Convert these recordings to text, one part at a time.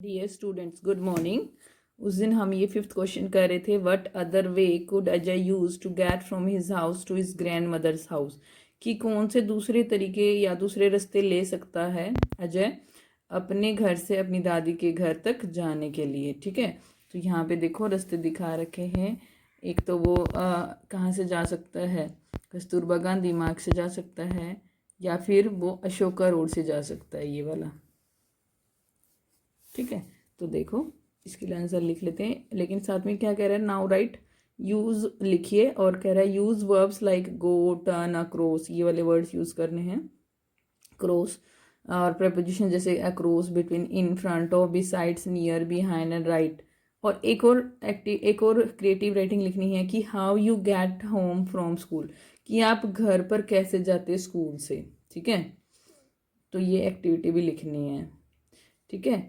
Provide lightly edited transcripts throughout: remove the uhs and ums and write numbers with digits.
Dear students, good morning. उस दिन हम ये फिफ्थ क्वेश्चन कर रहे थे, what other way could Ajay use to get from his house to his grandmother's house. कि कौन से दूसरे तरीके या दूसरे रास्ते ले सकता है अजय अपने घर से अपनी दादी के घर तक जाने के लिए। ठीक है, तो यहाँ पे देखो रास्ते दिखा रखे हैं। एक तो वो कहाँ से जा सकता है, कस्तूरबा गांधी मार्ग से जा सकता है, या फिर वो अशोका रोड से जा सकता है, ये वाला। ठीक है, तो देखो इसके लिए आंसर लिख लेते हैं, लेकिन साथ में क्या कह रहा है, नाउ राइट यूज लिखिए, और कह रहा है use verbs like go, turn, across, ये वाले वर्ड्स यूज करने हैं। क्रॉस और प्रपोजिशन जैसे across, between, in, front of, besides, near, behind and right. और एक और क्रिएटिव राइटिंग लिखनी है कि how you get home from school, कि आप घर पर कैसे जाते स्कूल से। ठीक है, तो ये एक्टिविटी भी लिखनी है। ठीक है,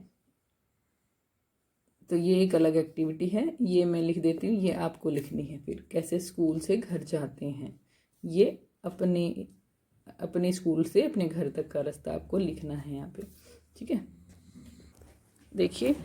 तो ये एक अलग एक्टिविटी है, ये मैं लिख देती हूँ, ये आपको लिखनी है। फिर कैसे स्कूल से घर जाते हैं, ये अपने अपने स्कूल से अपने घर तक का रास्ता आपको लिखना है यहाँ पे। ठीक है, देखिए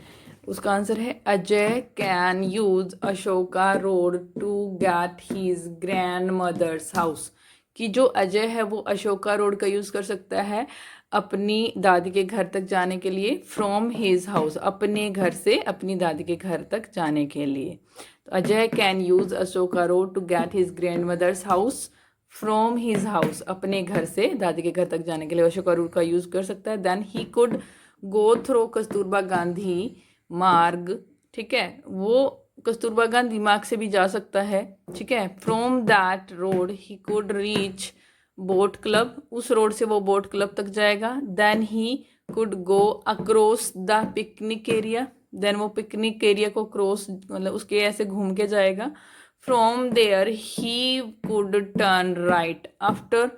उसका आंसर है Ajay can use Ashoka road to get his grandmother's house. कि जो अजय है वो अशोका रोड का यूज़ कर सकता है अपनी दादी के घर तक जाने के लिए, फ्रॉम हिज हाउस, अपने घर से अपनी दादी के घर तक जाने के लिए। तो Ajay can use Ashoka road to get his grandmother's house from his house, अपने घर से दादी के घर तक जाने के लिए अशोका रोड का यूज़ कर सकता है। Then he could go through Kasturba Gandhi Marg. ठीक है, वो कस्तूरबा गांधी मार्ग से भी जा सकता है। ठीक है, from that road he could reach boat club, उस रोड से वो बोट क्लब तक जाएगा। Then he could go across the picnic area, then वो पिकनिक एरिया को क्रॉस मतलब उसके ऐसे घूम के जाएगा। From there he could turn right after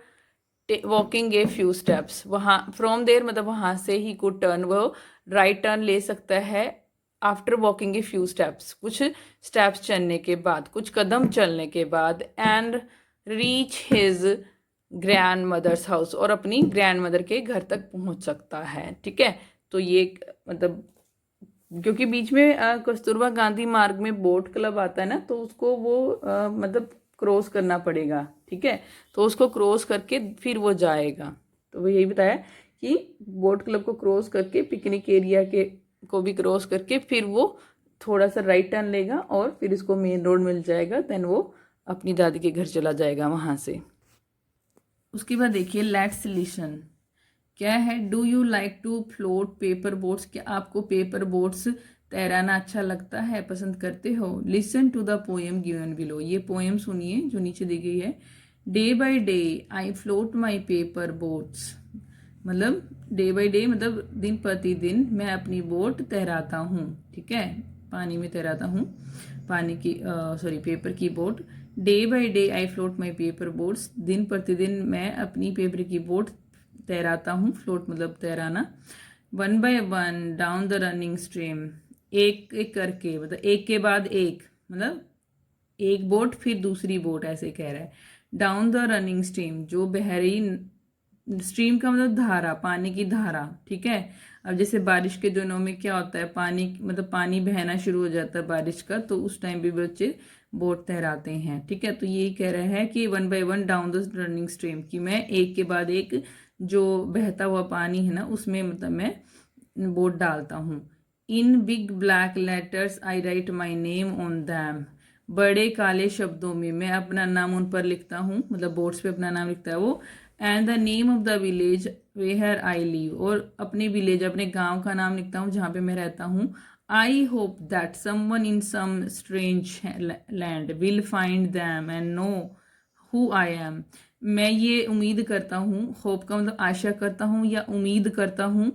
walking a few steps, वहाँ फ्रॉम देयर मतलब वहाँ से ही कुड टर्न, वो राइट टर्न ले सकता है after walking a few steps, कुछ स्टेप्स चलने के बाद, कुछ कदम चलने के बाद। And reach his grandmother's house, और अपनी ग्रैंड मदर के घर तक पहुंच सकता है। ठीक है, तो ये मतलब क्योंकि बीच में कस्तूरबा गांधी मार्ग में बोट क्लब आता है ना, तो उसको वो मतलब क्रॉस करना पड़ेगा। ठीक है, तो उसको क्रॉस करके फिर वो जाएगा। तो वो यही बताया कि बोट क्लब को क्रॉस करके पिकनिक एरिया के को भी क्रॉस करके फिर वो थोड़ा सा राइट टर्न लेगा और फिर इसको मेन रोड मिल जाएगा। देन वो अपनी दादी के घर चला जाएगा वहाँ से। उसके बाद देखिए लेट्स लिसन, क्या है, do you like to float paper boats, क्या आपको पेपर बोट्स तैराना अच्छा लगता है, पसंद करते हो। Listen to the poem given below, ये पोएम सुनिए जो नीचे दी गई है। Day by day I float my paper boats, मतलब डे बाय डे मतलब दिन प्रतिदिन मैं अपनी बोट तैराता हूँ। ठीक है, पानी में तैराता हूँ, पानी की सॉरी पेपर की boat. Day by day I float my paper boats, दिन प्रतिदिन मैं अपनी पेपर की बोट तैराता हूँ, फ्लोट मतलब तैराना। One by one down the running stream, एक एक करके मतलब एक के बाद एक, मतलब एक बोट फिर दूसरी बोट, ऐसे कह रहा है। डाउन द रनिंग स्ट्रीम, जो बह रही, स्ट्रीम का मतलब धारा, पानी की धारा। ठीक है, अब जैसे बारिश के दिनों में क्या होता है, पानी मतलब पानी बहना शुरू हो जाता है बारिश का, तो उस टाइम भी बच्चे बोट तैराते हैं। ठीक है, तो यही कह रहा है कि one by one down the running stream, कि मैं एक के बाद एक जो बहता हुआ पानी है ना उसमें मतलब मैं बोट डालता हूँ। In big black letters I write my name on them, बड़े काले शब्दों में मैं अपना नाम उन पर लिखता हूँ, मतलब बोर्ड्स पे अपना नाम लिखता है वो। And the name of the village where I live, और अपने विलेज अपने गांव का नाम लिखता हूँ जहाँ पे मैं रहता हूँ। I hope that someone in some strange land will find them and know who I am, मैं ये उम्मीद करता हूँ, होप का मतलब आशा करता हूँ या उम्मीद करता हूँ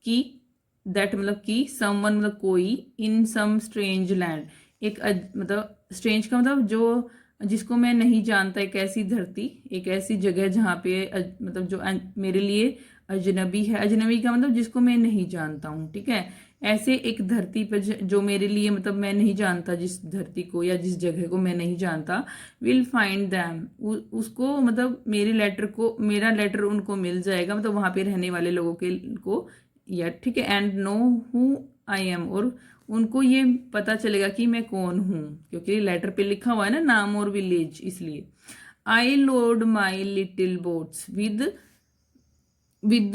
कि दैट मतलब कि समवन मतलब कोई, इन सम स्ट्रेंज लैंड, एक मतलब स्ट्रेंज का मतलब जो जिसको मैं नहीं जानता, एक ऐसी धरती, एक ऐसी जगह जहाँ पे मतलब जो मेरे लिए अजनबी है, अजनबी का मतलब जिसको मैं नहीं जानता हूँ। ठीक है, ऐसे एक धरती पर जो मेरे लिए मतलब मैं नहीं जानता, जिस धरती को या जिस जगह को मैं नहीं जानता, विल फाइंड दैम, उसको मतलब मेरे लेटर को, मेरा लेटर उनको मिल जाएगा, मतलब वहाँ पे रहने वाले लोगों के को, या ठीक है। And know who I M, और उनको ये पता चलेगा कि मैं कौन हूँ, क्योंकि लेटर पे लिखा हुआ है ना नाम और विलेज, इसलिए। I load my little boats with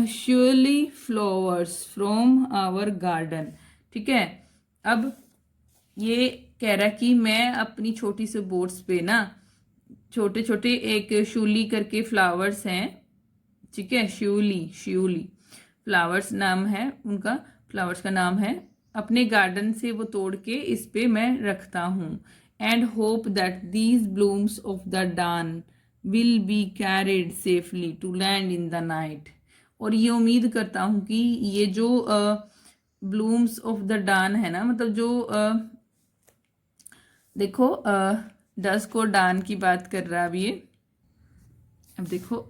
surely flowers from our garden. ठीक है, अब ये कह रहा है कि मैं अपनी छोटी सी बोट्स पे ना छोटे छोटे, एक शूली करके फ्लावर्स हैं, ठीक है, श्यूली श्यूली फ्लावर्स नाम है उनका, फ्लावर्स का नाम है, अपने गार्डन से वो तोड़ के इस पे मैं रखता हूँ। And hope that these blooms of the dawn will be carried safely to land in the night. और ये उम्मीद करता हूँ कि ये जो ब्लूम्स ऑफ द डान है ना, मतलब जो देखो डस्क और डान की बात कर रहा है अब ये। अब देखो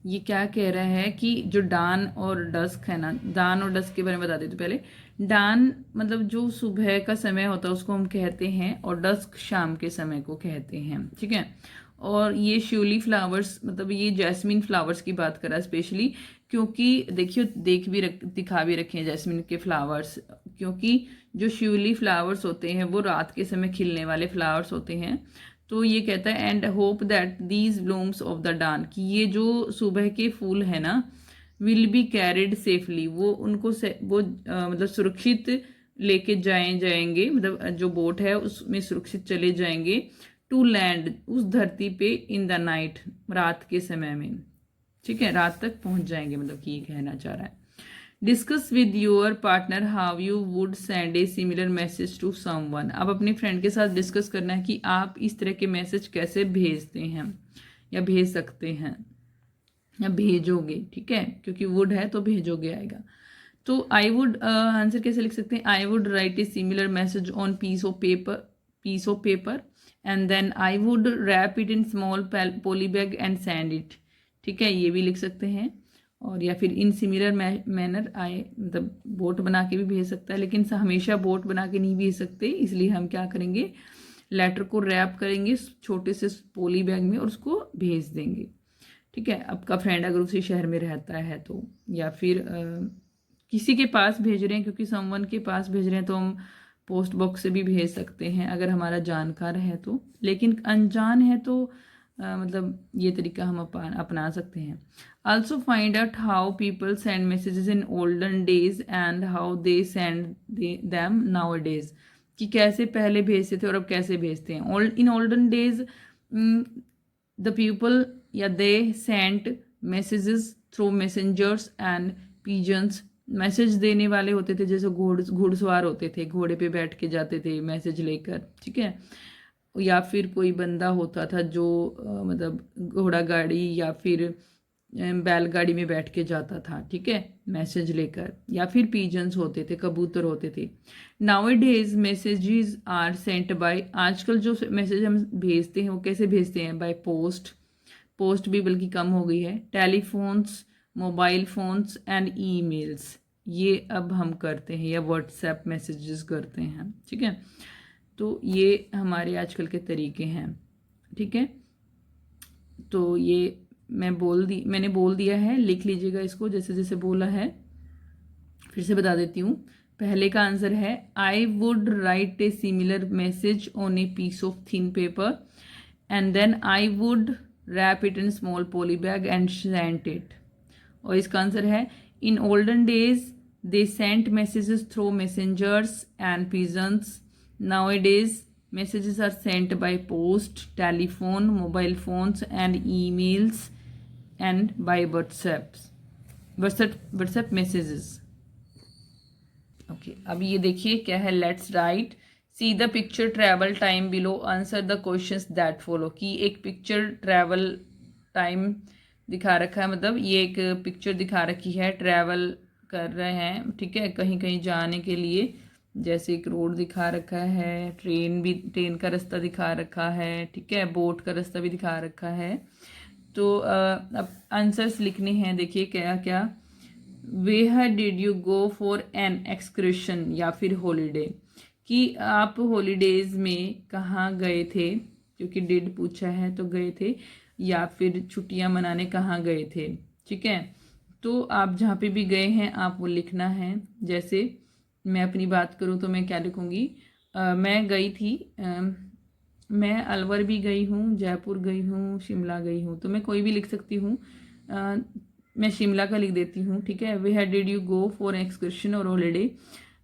ये क्या कह रहा है कि जो डान और डस्क है ना, डान और डस्क के बारे में बता देते पहले। डान मतलब जो सुबह का समय होता है उसको हम कहते हैं, और डस्क शाम के समय को कहते हैं, ठीक है। और ये श्यूली फ्लावर्स, मतलब ये जैस्मिन फ्लावर्स की बात कर रहा है स्पेशली, क्योंकि देखियो दिखा भी रखे हैं जैस्मिन के फ्लावर्स, क्योंकि जो श्यूली फ्लावर्स होते हैं वो रात के समय खिलने वाले फ्लावर्स होते हैं। तो ये कहता है and hope that these blooms of the dawn, कि ये जो सुबह के फूल है ना, विल बी कैरिड सेफली, वो उनको मतलब सुरक्षित लेके जाएंगे, मतलब जो बोट है उसमें सुरक्षित चले जाएंगे, टू लैंड उस धरती पे, इन द नाइट रात के समय में, ठीक है, रात तक पहुंच जाएंगे, मतलब कि ये कहना चाह रहा है। Discuss with your partner how you would send a similar message to someone. अब अपने फ्रेंड के साथ डिस्कस करना है कि आप इस तरह के मैसेज कैसे भेजते हैं या भेज सकते हैं या भेजोगे, ठीक है, क्योंकि वुड है तो भेजोगे आएगा। तो आई वुड आंसर कैसे लिख सकते हैं, I would write a similar message on piece of paper and then I would wrap it in small poly bag and send it, ठीक है, ये भी लिख सकते हैं। और या फिर इन सिमिलर मैनर आई, मतलब बोट बना के भी भेज सकता है, लेकिन हमेशा बोट बना के नहीं भेज सकते, इसलिए हम क्या करेंगे, लेटर को रैप करेंगे छोटे से पॉली बैग में और उसको भेज देंगे, ठीक है। आपका फ्रेंड अगर उसी शहर में रहता है तो, या फिर किसी के पास भेज रहे हैं, क्योंकि समवन के पास भेज रहे हैं तो हम पोस्ट बॉक्स से भी भेज सकते हैं अगर हमारा जानकार है तो, लेकिन अनजान है तो मतलब ये तरीका हम अपना सकते हैं। Also find out how people send messages in olden days and how they send them now days, कि कैसे पहले भेजते थे और अब कैसे भेजते हैं। In olden days the people या they sent messages through messengers and pigeons, message देने वाले होते थे, जैसे घुड़सवार होते थे, घोड़े पे बैठ के जाते थे मैसेज लेकर, ठीक है, या फिर कोई बंदा होता था जो मतलब घोड़ा गाड़ी या फिर बैलगाड़ी में बैठ के जाता था, ठीक है, मैसेज लेकर, या फिर पीजन्स होते थे, कबूतर होते थे। Nowadays messages are sent by, आजकल जो मैसेज हम भेजते हैं वो कैसे भेजते हैं, बाय पोस्ट भी बल्कि कम हो गई है, telephones, mobile phones and emails, ये अब हम करते हैं, या व्हाट्सएप मैसेजेस करते हैं, ठीक है। तो ये हमारे आजकल के तरीके हैं, ठीक है। तो ये मैंने बोल दिया है, लिख लीजिएगा इसको जैसे जैसे बोला है, फिर से बता देती हूँ। पहले का आंसर है I would write a similar message on a piece of thin paper and then I would wrap it in small poly bag and sent it. और इसका आंसर है in olden days they sent messages through messengers and pigeons, nowadays messages are sent by post, telephone, mobile phones and emails and by WhatsApp messages। Okay, अब ये देखिए क्या है, let's write see the picture travel time below, answer the questions that follow, कि एक picture travel time दिखा रखा है, मतलब ये एक पिक्चर दिखा रखी है, ट्रैवल कर रहे हैं, ठीक है, कहीं कहीं जाने के लिए, जैसे एक रोड दिखा रखा है, ट्रेन का रास्ता दिखा रखा है, ठीक है, बोट का रास्ता भी दिखा रखा है। तो अब आंसर्स लिखने हैं, देखिए क्या क्या। Where did you go for an excursion या फिर हॉलीडे, कि आप हॉलीडेज में कहाँ गए थे, क्योंकि डिड पूछा है तो गए थे, या फिर छुट्टियां मनाने कहाँ गए थे, ठीक है। तो आप जहाँ पे भी गए हैं आप वो लिखना है। जैसे मैं अपनी बात करूँ तो मैं क्या लिखूँगी, मैं गई थी, मैं अलवर भी गई हूँ, जयपुर गई हूँ, शिमला गई हूँ, तो मैं कोई भी लिख सकती हूँ। मैं शिमला का लिख देती हूँ, ठीक है। Where did you go for excursion और हॉलीडे,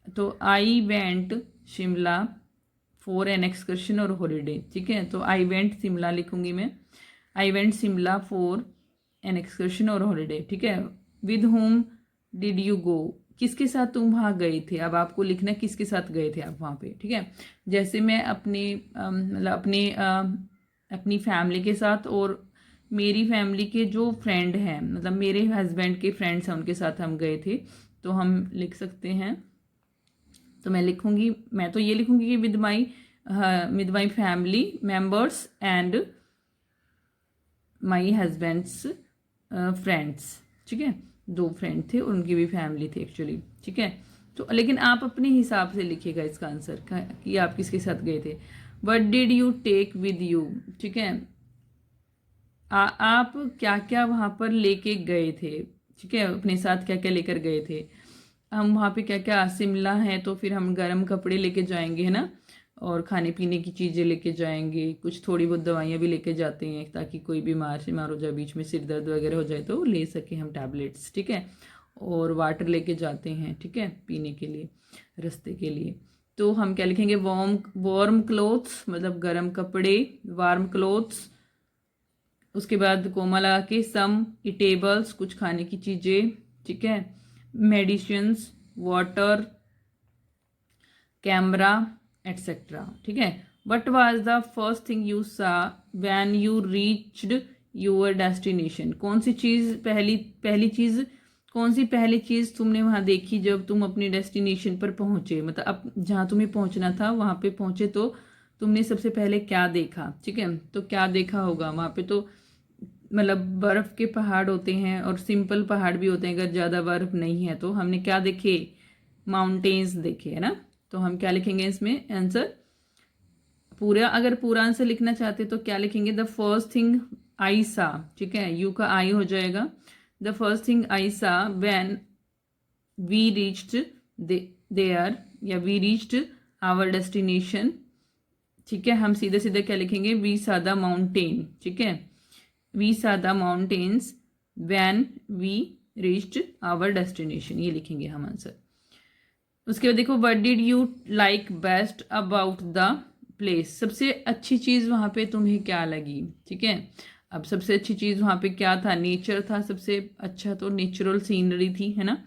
तो I went Shimla for an excursion और हॉलीडे, ठीक है। तो आई वेंट शिमला लिखूंगी मैं, I went Shimla for an excursion और हॉलीडे, ठीक है। With whom did you go, किसके साथ तुम वहाँ गए थे, अब आपको लिखना है किसके साथ गए थे आप वहाँ पे, ठीक है। जैसे मैं अपने मतलब अपनी फैमिली के साथ और मेरी फैमिली के जो फ्रेंड हैं, मतलब मेरे हस्बैंड के फ्रेंड्स हैं, उनके साथ हम गए थे, तो हम लिख सकते हैं। तो मैं लिखूंगी, मैं तो ये लिखूंगी कि with my family members and my husband's friends, ठीक है। 2 फ्रेंड थे, उनकी भी फैमिली थी एक्चुअली, ठीक है। तो लेकिन आप अपने हिसाब से लिखिएगा इसका आंसर कि आप किसके साथ गए थे। What did you take with you, ठीक है। आप क्या क्या वहाँ पर लेके गए थे, ठीक है, अपने साथ क्या क्या लेकर गए थे। हम वहाँ पे क्या क्या, शिमला है तो फिर हम गर्म कपड़े लेके जाएंगे, है ना, और खाने पीने की चीज़ें लेके जाएंगे, कुछ थोड़ी बहुत दवाइयाँ भी लेके जाते हैं ताकि कोई बीमार हो जाए, बीच में सिर दर्द वगैरह हो जाए तो ले सके हम टैबलेट्स, ठीक है। और वाटर लेके जाते हैं, ठीक है, पीने के लिए, रास्ते के लिए। तो हम क्या लिखेंगे, वार्म क्लोथ्स, मतलब गर्म कपड़े, वार्म क्लोथ्स। उसके बाद कोमा लगा के सम इटेबल्स, कुछ खाने की चीज़ें, ठीक है, मेडिसिन्स, वाटर, कैमरा, एट्सेट्रा, ठीक है। What was the first thing you saw when you reached your destination, कौन सी चीज़ पहली चीज़, कौन सी पहली चीज़ तुमने वहाँ देखी जब तुम अपनी डेस्टिनेशन पर पहुँचे, मतलब अब जहाँ तुम्हें पहुँचना था वहाँ पे पहुँचे तो तुमने सबसे पहले क्या देखा, ठीक है। तो क्या देखा होगा वहाँ पे, तो मतलब बर्फ़ के पहाड़ होते हैं और सिंपल पहाड़ भी होते हैं, अगर ज़्यादा बर्फ़ नहीं है तो हमने क्या देखे, माउंटेन्स देखे, है ना। तो हम क्या लिखेंगे इसमें आंसर, पूरा, अगर पूरा आंसर लिखना चाहते तो क्या लिखेंगे, द फर्स्ट थिंग आई सा, ठीक है, यू का आई हो जाएगा। द फर्स्ट थिंग आई सा व्हेन वी रीच्ड देयर, या वी रीच्ड आवर डेस्टिनेशन, ठीक है। हम सीधे सीधे क्या लिखेंगे, वी सा द माउंटेन, ठीक है, we saw the mountains when we reached our destination, ये लिखेंगे हम आंसर। उसके बाद देखो, what did you like best about the place, सबसे अच्छी चीज़ वहाँ पे तुम्हें क्या लगी, ठीक है। अब सबसे अच्छी चीज़ वहाँ पे क्या था, नेचर था सबसे अच्छा, तो नेचुरल सीनरी थी, है ना।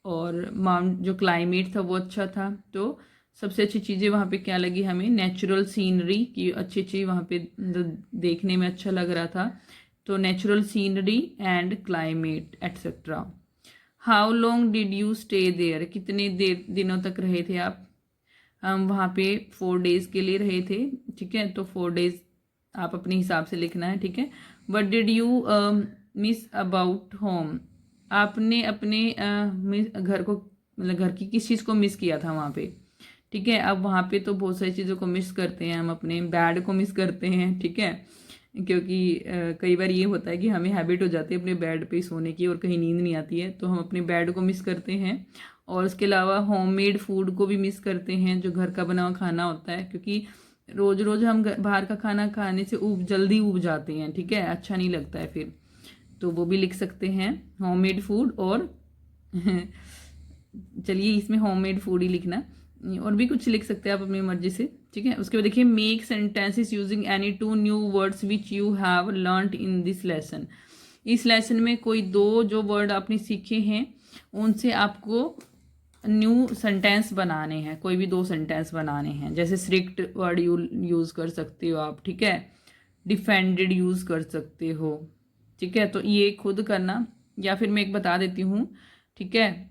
और माउंट जो क्लाइमेट था वो अच्छा था, तो सबसे अच्छी चीज़ें वहाँ पे क्या लगी हमें, नेचुरल सीनरी की अच्छी अच्छी वहाँ पे देखने में अच्छा लग रहा था, तो natural scenery and climate etcetera. How long did you stay there, कितने दिनों तक रहे थे आप, हम वहाँ पे 4 डेज़ के लिए रहे थे, ठीक है। तो 4 डेज़ आप अपने हिसाब से लिखना है, ठीक है। What did you miss about home, आपने अपने घर को, मतलब घर की किस चीज़ को मिस किया था वहाँ पे, ठीक है। अब वहाँ पे तो बहुत सारी चीज़ों को मिस करते हैं हम, अपने बेड को मिस करते हैं, ठीक है, क्योंकि कई बार ये होता है कि हमें हैबिट हो जाती है अपने बेड पे सोने की और कहीं नींद नहीं आती है, तो हम अपने बेड को मिस करते हैं। और उसके अलावा होममेड फूड को भी मिस करते हैं, जो घर का बना हुआ खाना होता है, क्योंकि रोज़ रोज़ हम बाहर का खाना खाने से जल्दी ऊब जाते हैं, ठीक है, अच्छा नहीं लगता है फिर, तो वो भी लिख सकते हैं होममेड फूड। और चलिए इसमें होममेड फूड ही लिखना, और भी कुछ लिख सकते हैं आप अपनी मर्जी से, ठीक है। उसके बाद देखिए, make sentences using any 2 new words which you have learned in this lesson, इस लेसन में कोई 2 जो वर्ड आपने सीखे हैं उनसे आपको न्यू सेंटेंस बनाने हैं, कोई भी 2 सेंटेंस बनाने हैं। जैसे स्ट्रिक्ट वर्ड यूज़ कर सकते हो आप, ठीक है, डिफेंडेड यूज़ कर सकते हो, ठीक है। तो ये खुद करना, या फिर मैं एक बता देती हूँ, ठीक है,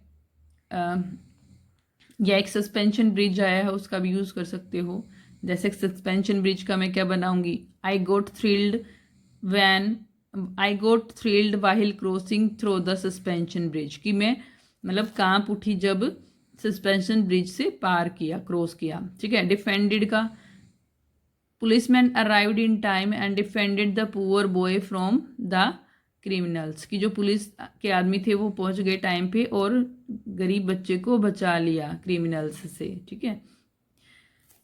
या एक सस्पेंशन ब्रिज आया है उसका भी यूज़ कर सकते हो। जैसे सस्पेंशन ब्रिज का मैं क्या बनाऊंगी, I got thrilled while crossing through the suspension bridge, कि मैं मतलब कांप उठी जब सस्पेंशन ब्रिज से पार किया, क्रॉस किया, ठीक है। डिफेंडेड का, policeman arrived in time and defended the poor boy from the criminals, कि जो पुलिस के आदमी थे वो पहुंच गए टाइम पे और गरीब बच्चे को बचा लिया क्रिमिनल्स से। ठीक है,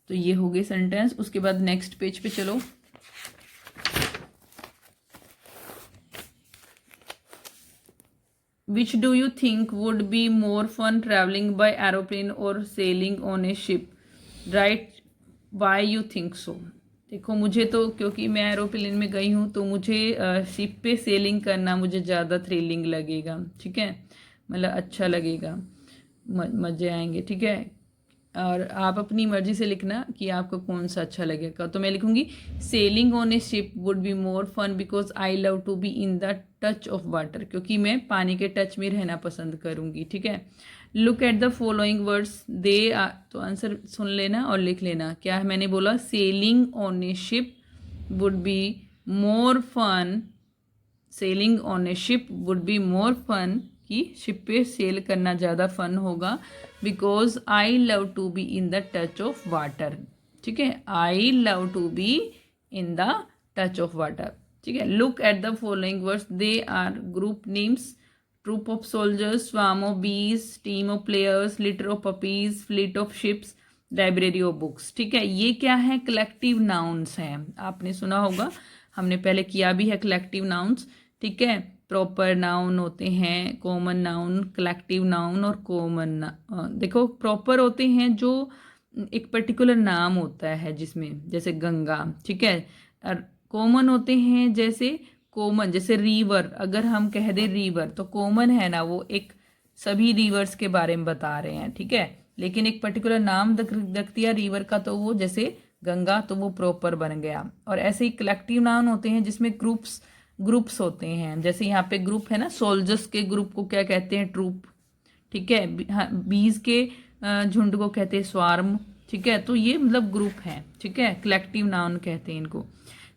तो ये हो गए सेंटेंस। उसके बाद नेक्स्ट पेज पे चलो। Which do you think would be more fun, traveling by aeroplane or sailing on a ship? Right? Why you think so? देखो, मुझे तो, क्योंकि मैं एरोप्लेन में गई हूँ, तो मुझे शिप पे सेलिंग करना मुझे ज़्यादा थ्रिलिंग लगेगा। ठीक है, मतलब अच्छा लगेगा, मज़े आएंगे। ठीक है, और आप अपनी मर्जी से लिखना कि आपको कौन सा अच्छा लगेगा। तो मैं लिखूंगी sailing on a ship would be more fun because I love to be in the touch of water, क्योंकि मैं पानी के टच में रहना पसंद करूंगी। ठीक है, look at the following words, they are, तो आंसर सुन लेना और लिख लेना। क्या है, मैंने बोला sailing on a ship would be more fun, sailing on a ship would be more fun, कि शिप पे सेल करना ज़्यादा फन होगा, because I love to be in the touch of water. ठीक है, I love to be in the touch of water. ठीक है, look at the following words, they are group names, troop of soldiers, swarm of bees, team of players, litter of puppies, fleet of ships, library of books. ठीक है, ये क्या है, collective nouns हैं। आपने सुना होगा, हमने पहले किया भी है कलेक्टिव नाउन्स। ठीक है, प्रॉपर नाउन होते हैं, कॉमन नाउन, कलेक्टिव नाउन और कॉमन। देखो, प्रॉपर होते हैं जो एक पर्टिकुलर नाम होता है जिसमें, जैसे गंगा। ठीक है, और कॉमन होते हैं जैसे कॉमन, जैसे रिवर, अगर हम कह दें रिवर तो कॉमन है ना, वो एक सभी रिवर्स के बारे में बता रहे हैं। ठीक है, लेकिन एक पर्टिकुलर नाम रख दिया रिवर का, तो वो जैसे गंगा, तो वो प्रॉपर बन गया। और ऐसे ही कलेक्टिव नाउन होते हैं जिसमें ग्रुप्स होते हैं, जैसे यहाँ पे ग्रुप है ना, सोल्जर्स के ग्रुप को क्या कहते हैं, ट्रूप। ठीक है, बीज के झुंड को कहते हैं स्वार्म। ठीक है, तो ये मतलब ग्रुप है। ठीक है, कलेक्टिव नाउन कहते हैं इनको।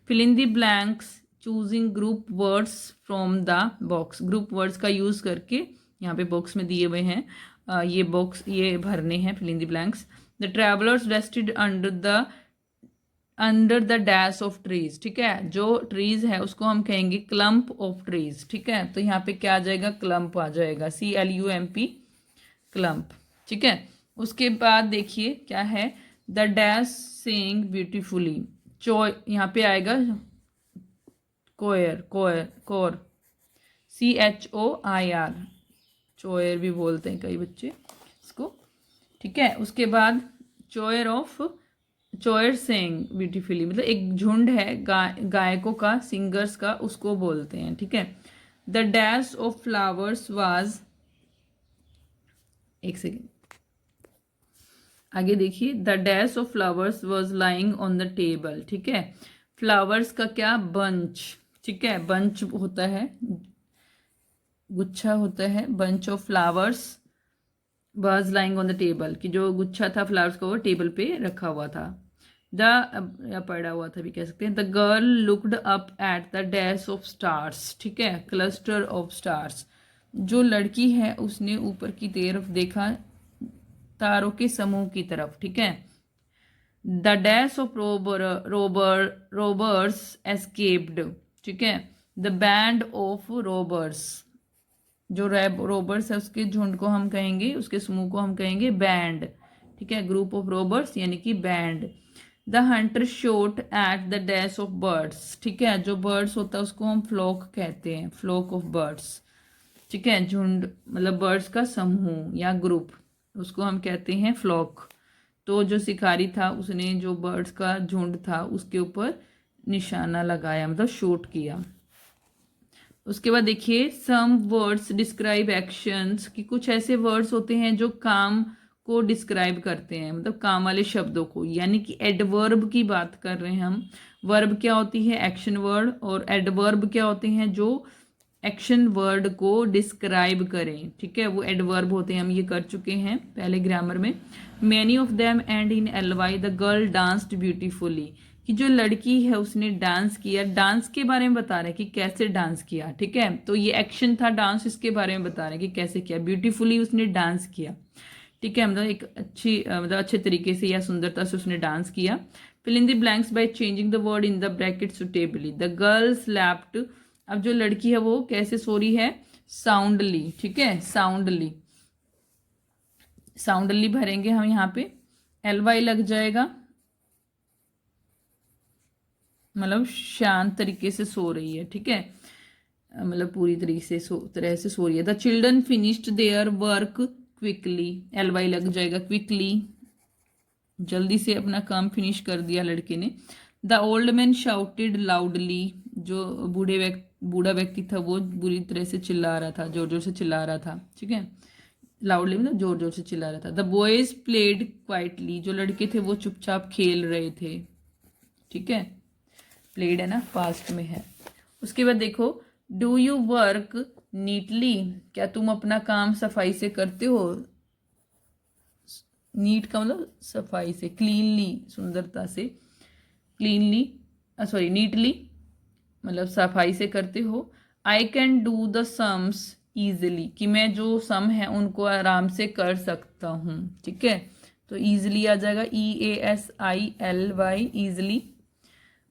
Fill in the blanks, choosing group words from the box, group words का यूज करके यहाँ पे बॉक्स में दिए हुए हैं, ये बॉक्स ये भरने हैं, fill in the blanks. The travellers rested under the dash of trees. ठीक है, जो ट्रीज है उसको हम कहेंगे क्लम्प ऑफ ट्रीज। ठीक है, तो यहाँ पे क्या आ जाएगा, क्लम्प आ जाएगा, CLUMP, क्लम्प। ठीक है, उसके बाद देखिए क्या है, द डैश सेइंग ब्यूटीफुली, यहाँ पे आएगा कोयर, कोर, CHOIR, चोयर भी बोलते हैं कई बच्चे इसको। ठीक है, उसके बाद चोयर सेइंग ब्यूटीफुली, मतलब एक झुंड है गायकों का, सिंगर्स का, उसको बोलते हैं। ठीक है, the dash of flowers was, एक सेकेंड आगे देखिए, the dash of flowers was lying on the table. ठीक है, फ्लावर्स का क्या, बंच। ठीक है, बंच होता है, गुच्छा होता है, bunch of flowers was lying on the table, कि जो गुच्छा था फ्लावर्स का वो टेबल पे रखा हुआ था, या पड़ा हुआ था भी कह सकते हैं। The girl looked up at the dash of stars. ठीक है, क्लस्टर ऑफ स्टार्स, जो लड़की है उसने ऊपर की तरफ देखा, तारों के समूह की तरफ। ठीक है, the dash of robbers escaped. ठीक है, द बैंड ऑफ रोबर्स, जो रोबर्स है उसके झुंड को हम कहेंगे, उसके समूह को हम कहेंगे बैंड। ठीक है, ग्रुप ऑफ रोबर्स यानी कि band. The Hunter shot at the dash of birds. ठीक है, जो बर्ड्स होता है उसको हम फ्लॉक कहते हैं, फ्लॉक ऑफ बर्ड्स। ठीक है, झुंड मतलब बर्ड्स का समूह या ग्रुप, उसको हम कहते हैं फ्लॉक। तो जो शिकारी था उसने जो बर्ड्स का झुंड था उसके ऊपर निशाना लगाया, मतलब शूट किया। उसके बाद देखिए, सम वर्ड्स डिस्क्राइब एक्शंस, कि कुछ ऐसे वर्ड्स होते हैं जो काम को डिस्क्राइब करते हैं, मतलब काम वाले शब्दों को, यानी कि एडवर्ब की बात कर रहे हैं हम। वर्ब क्या होती है, एक्शन वर्ड, और एडवर्ब क्या होते हैं, जो एक्शन वर्ड को डिस्क्राइब करें। ठीक है, वो एडवर्ब होते हैं, हम ये कर चुके हैं पहले ग्रामर में। Many of them and in LY, the girl danced beautifully, कि जो लड़की है उसने डांस किया, डांस के बारे में बता रहे हैं कि कैसे डांस किया। ठीक है, तो ये एक्शन था डांस, इसके बारे में बता रहे हैं कि कैसे किया, ब्यूटीफुली उसने डांस किया। ठीक है, मतलब एक मतलब अच्छे तरीके से या सुंदरता से उसने डांस किया। Fill in the blanks by changing the word in the bracket suitably, the girl slapped अब जो लड़की है वो कैसे सो रही है, साउंडली, ठीक है, साउंडली, साउंडली भरेंगे हम यहाँ पे, LY लग जाएगा, मतलब शांत तरीके से सो रही है, ठीक है, मतलब पूरी तरह से सो रही है। The children finished their work quickly, LY लग जाएगा, क्विकली, जल्दी से अपना काम फिनिश कर दिया लड़के ने। The old man shouted loudly, जो बूढ़ा व्यक्ति था वो बुरी तरह से चिल्ला रहा था, जोर जोर से चिल्ला रहा था, ठीक है, लाउडली मतलब जोर जोर से चिल्ला रहा था। द बॉयज प्लेड क्वाइटली, जो लड़के थे वो चुपचाप खेल रहे थे, ठीक है, प्लेड है ना, पास्ट में है। उसके बाद देखो, डू यू वर्क नीटली, क्या तुम अपना काम सफाई से करते हो, नीट का मतलब सफाई से, क्लीनली सुंदरता से, क्लीनली सॉरी नीटली मतलब सफाई से करते हो। I can do the sums easily, कि मैं जो सम है उनको आराम से कर सकता हूँ, ठीक है, तो ईजिली आ जाएगा, EASILY, ईजिली।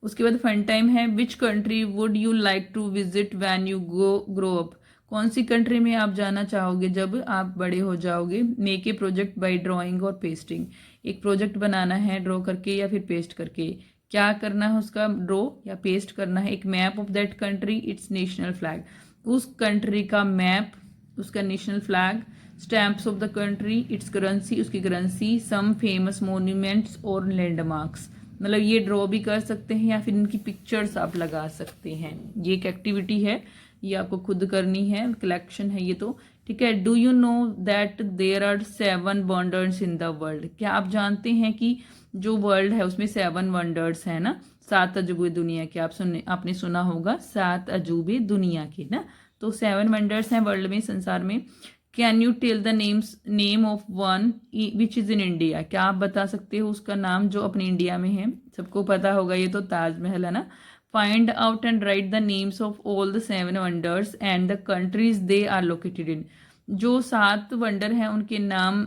उसके बाद फन टाइम है, which country would you like to visit when you grow up, कौन सी कंट्री में आप जाना चाहोगे जब आप बड़े हो जाओगे। Make a project by drawing और पेस्टिंग, एक प्रोजेक्ट बनाना है ड्रॉ करके या फिर पेस्ट करके, क्या करना है उसका, ड्रॉ या पेस्ट करना है। एक map of that country, it's national flag, उस कंट्री का मैप, उसका national flag. Stamps of the country, it's currency, उसकी करेंसी। सम फेमस मोन्यूमेंट्स और लैंडमार्क्स, मतलब ये ड्रॉ भी कर सकते हैं या फिर इनकी पिक्चर्स आप लगा सकते हैं। ये एक एक्टिविटी है, ये आपको खुद करनी है, कलेक्शन है ये तो, ठीक है। Do you know that there are 7 wonders in the world, क्या आप जानते हैं कि जो वर्ल्ड है उसमें 7 वंडर्स है ना, 7 अजूबे दुनिया के, आपने सुना होगा 7 अजूबे दुनिया के ना, तो 7 वंडर्स हैं वर्ल्ड में, संसार में। Can you tell the name of one which is in India, क्या आप बता सकते हो उसका नाम जो अपने इंडिया में है, सबको पता होगा ये तो ताजमहल है ना। Find out and write the names of all the 7 wonders and the countries they are located in, जो 7 वंडर हैं उनके नाम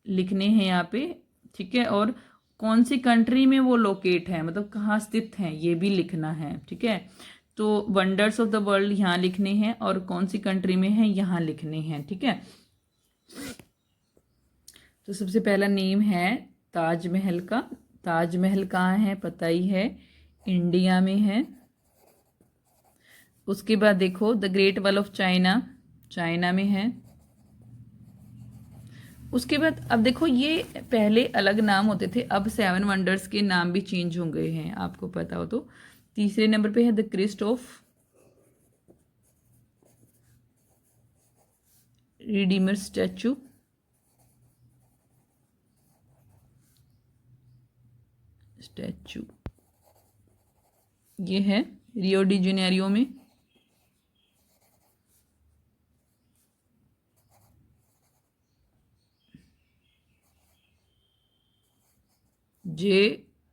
लिखने हैं यहाँ पे, ठीक है, और कौन सी कंट्री में वो लोकेट है, मतलब कहाँ स्थित हैं ये भी लिखना है, ठीक है। तो वंडर्स ऑफ द वर्ल्ड यहाँ लिखने हैं और कौन सी कंट्री में है यहाँ लिखने हैं, ठीक है। तो सबसे पहला नेम है ताजमहल का, ताजमहल कहाँ है पता ही है, इंडिया में है। उसके बाद देखो the great wall of China, China में है। उसके बाद अब देखो ये पहले अलग नाम होते थे, अब 7 वंडर्स के नाम भी चेंज हो गए हैं, आपको पता हो तो। तीसरे नंबर पे है the Christ of Redeemer statue, statue ये है रियो डी जेनेरियो में।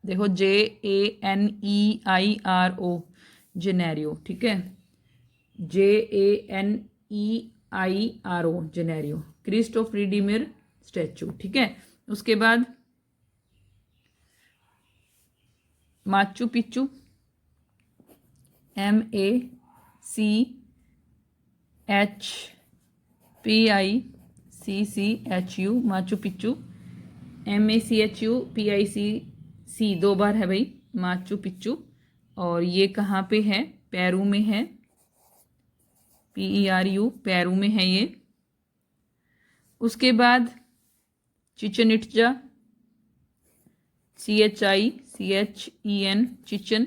देखो JANEIRO, जेनेरियो, ठीक है, JANEIRO Janeiro, Christ of Redeemer statue, ठीक है। उसके बाद Machu Picchu, MACHPICCHU, Machu Picchu, MACHUPICC 2 बार है भाई, माचू पिच्चू। और ये कहाँ पे है, पेरू में है, PERU, पेरू में है ये। उसके बाद Chichen Itza, CHICHEN, Chichen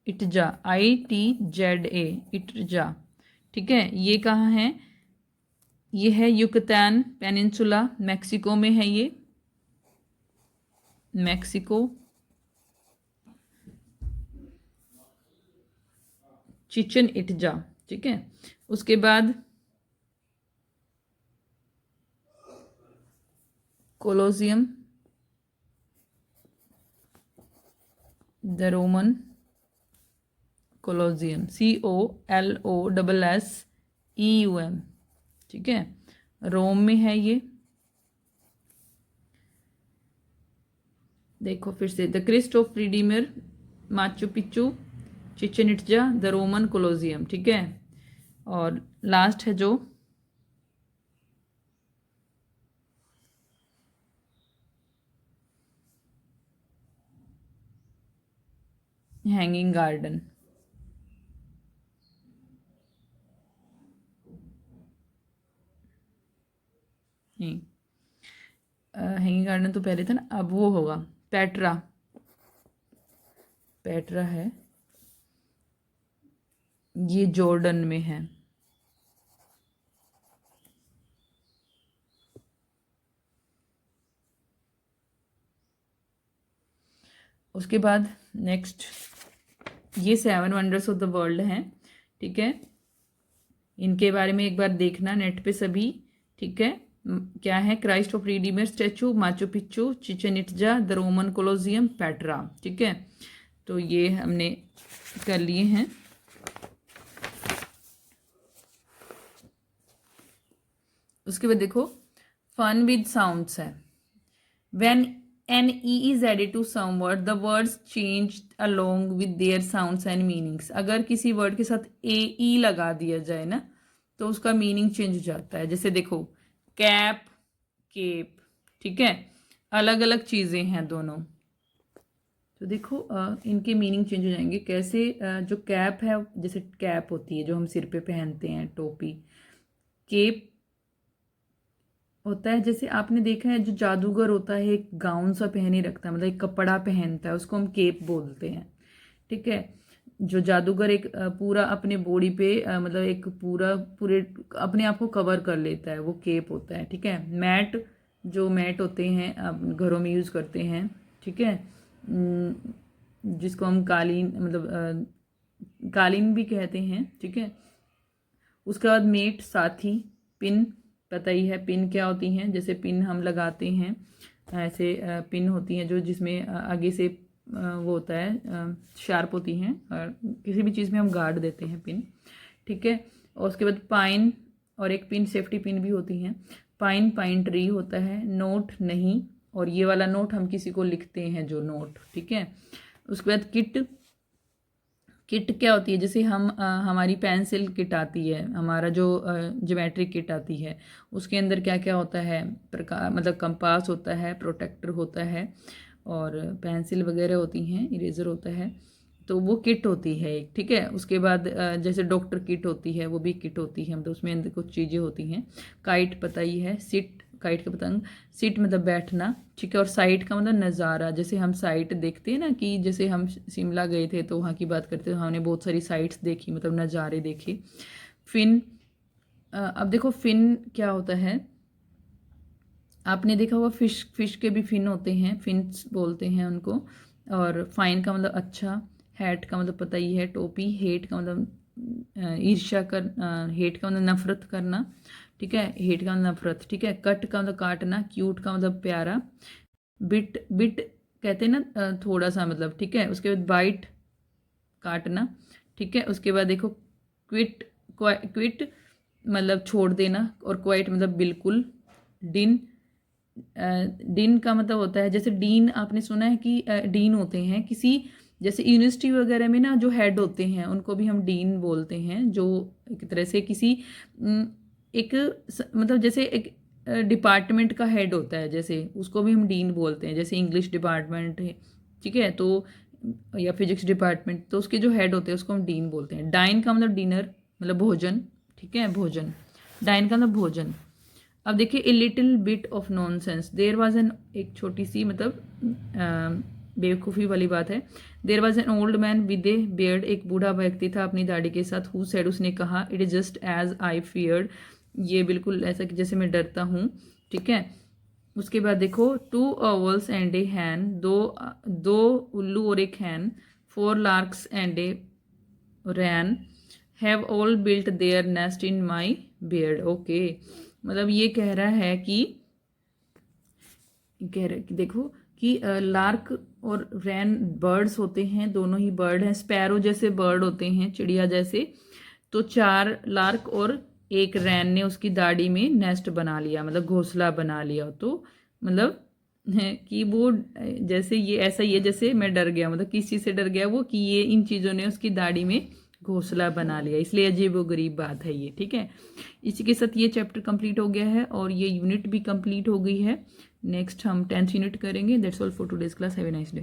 Itza, ITZA, Itza, ठीक है। ये कहाँ है, ये है युकतान पेनिनसुला, मैक्सिको में है ये, मैक्सिको, चिचन इट्जा, ठीक है। उसके बाद Colosseum, the Roman Colosseum, COLOSSEUM, ठीक है, रोम में है ये। देखो फिर से the Christ of Redeemer, Machu Picchu, Chichen Itza, the Roman Colosseum, ठीक है। और लास्ट है जो हैंगिंग गार्डन। नहीं, हैंगिंग गार्डन तो पहले था ना, अब वो होगा पेट्रा। पेट्रा है, ये जॉर्डन में है। उसके बाद नेक्स्ट, ये 7 वंडर्स ऑफ द वर्ल्ड हैं, ठीक है। इनके बारे में एक बार देखना नेट पे सभी, ठीक है। क्या है? Christ of Redeemer statue, Machu Picchu, Chichen Itza, the Roman Colosseum, Petra, ठीक है। तो ये हमने कर लिए हैं। उसके बाद देखो फन विद साउंड्स है। When an E is added to some word the words change along with their sounds and meanings. अगर किसी वर्ड के साथ ए ई लगा दिया जाए ना तो उसका मीनिंग चेंज हो जाता है। जैसे देखो कैप, केप, ठीक है, अलग अलग चीज़ें हैं दोनों। तो देखो इनके मीनिंग चेंज हो जाएंगे कैसे। जो कैप है, जैसे कैप होती है जो हम सिर पे पहनते हैं, टोपी। केप होता है, जैसे आपने देखा है जो जादूगर होता है एक गाउन सा पहने रखता है, मतलब एक कपड़ा पहनता है, उसको हम केप बोलते हैं, ठीक है। जो जादूगर एक पूरा अपने बॉडी पे मतलब एक पूरे अपने आप को कवर कर लेता है, वो केप होता है, ठीक है। मैट, जो मैट होते हैं आप घरों में यूज़ करते हैं, ठीक है, जिसको हम कालीन मतलब कालीन भी कहते हैं, ठीक है। उसके बाद मेट, साथी, पिन, पता ही है पिन क्या होती हैं। जैसे पिन हम लगाते हैं, ऐसे पिन होती हैं जो जिसमें आगे से वो होता है, शार्प होती हैं, और किसी भी चीज़ में हम गार्ड देते हैं पिन, ठीक है। और उसके बाद पाइन, और एक पिन सेफ्टी पिन भी होती हैं। पाइन, पाइन ट्री होता है। नोट, नहीं, और ये वाला नोट हम किसी को लिखते हैं जो नोट, ठीक है। उसके बाद किट, किट क्या होती है? जैसे हम हमारी पेंसिल किट आती है, हमारा जो ज्योमेट्रिक किट आती है, उसके अंदर क्या क्या होता है प्रकार, मतलब कंपास होता है, प्रोटेक्टर होता है, और पेंसिल वगैरह होती हैं, इरेजर होता है। तो वो किट होती है एक, ठीक है। उसके बाद जैसे डॉक्टर किट होती है, वो भी किट होती है, मतलब उसमें अंदर कुछ चीज़ें होती हैं। काइट पता ही है, सिट, काइट का पतंग, सिट मतलब बैठना, ठीक है। और साइट का मतलब नज़ारा। जैसे हम साइट देखते हैं ना, कि जैसे हम शिमला गए थे तो वहाँ की बात करते हैं, हमने बहुत सारी साइट्स देखी, मतलब नज़ारे देखे। फिन, अब देखो फिन क्या होता है, आपने देखा होगा फिश, फिश के भी फिन होते हैं, फिन्स बोलते हैं उनको। और फाइन का मतलब अच्छा, हैट का मतलब पता ही है टोपी, हेट का मतलब ईर्ष्या कर, हेट का मतलब नफरत करना, ठीक है, हेट का मतलब नफरत, ठीक है। कट का मतलब काटना, क्यूट का मतलब प्यारा, बिट, बिट कहते हैं ना थोड़ा सा मतलब, ठीक है। उसके बाद बाइट, काटना, ठीक है। उसके बाद देखो क्विट, क्विट मतलब छोड़ देना, और क्वाइट मतलब बिल्कुल। डिन, डीन का मतलब होता है, जैसे डीन आपने सुना है कि डीन होते हैं किसी, जैसे यूनिवर्सिटी वगैरह में ना जो हेड होते हैं उनको भी हम डीन बोलते हैं, जो एक तरह से किसी एक मतलब जैसे एक डिपार्टमेंट का हेड होता है, जैसे उसको भी हम डीन बोलते हैं। जैसे इंग्लिश डिपार्टमेंट है, ठीक है, तो या फिजिक्स डिपार्टमेंट, तो उसके जो हेड होते हैं उसको हम डीन बोलते हैं। डाइन का मतलब डिनर, मतलब भोजन, ठीक है, भोजन। डाइन का मतलब भोजन। अब देखिए a little bit of nonsense, there was an, एक छोटी सी मतलब बेवकूफ़ी वाली बात है। There was an old man with a beard, एक बूढ़ा व्यक्ति था अपनी दाढ़ी के साथ। हु सेड, उसने कहा, it is just as I feared, ये बिल्कुल ऐसा कि जैसे मैं डरता हूँ, ठीक है। उसके बाद देखो two owls and a hen, दो उल्लू और एक hen. Four larks and a wren have all built their nest in my beard. Okay, मतलब ये कह रहा है कि देखो कि लार्क और रैन बर्ड्स होते हैं, दोनों ही बर्ड हैं, स्पैरो जैसे बर्ड होते हैं, चिड़िया जैसे। तो 4 लार्क और एक रैन ने उसकी दाढ़ी में नेस्ट बना लिया, मतलब घोंसला बना लिया। तो मतलब है कि वो जैसे ये ऐसा ही है जैसे मैं डर गया, मतलब किस चीज़ से डर गया वो, कि ये इन चीज़ों ने उसकी दाढ़ी में घोंसला बना लिया, इसलिए अजीब व गरीब बात है ये। ठीक है, इसी के साथ ये चैप्टर कंप्लीट हो गया है और ये यूनिट भी कंप्लीट हो गई है। नेक्स्ट हम 10th यूनिट करेंगे। That's all for today's class. Have a nice day.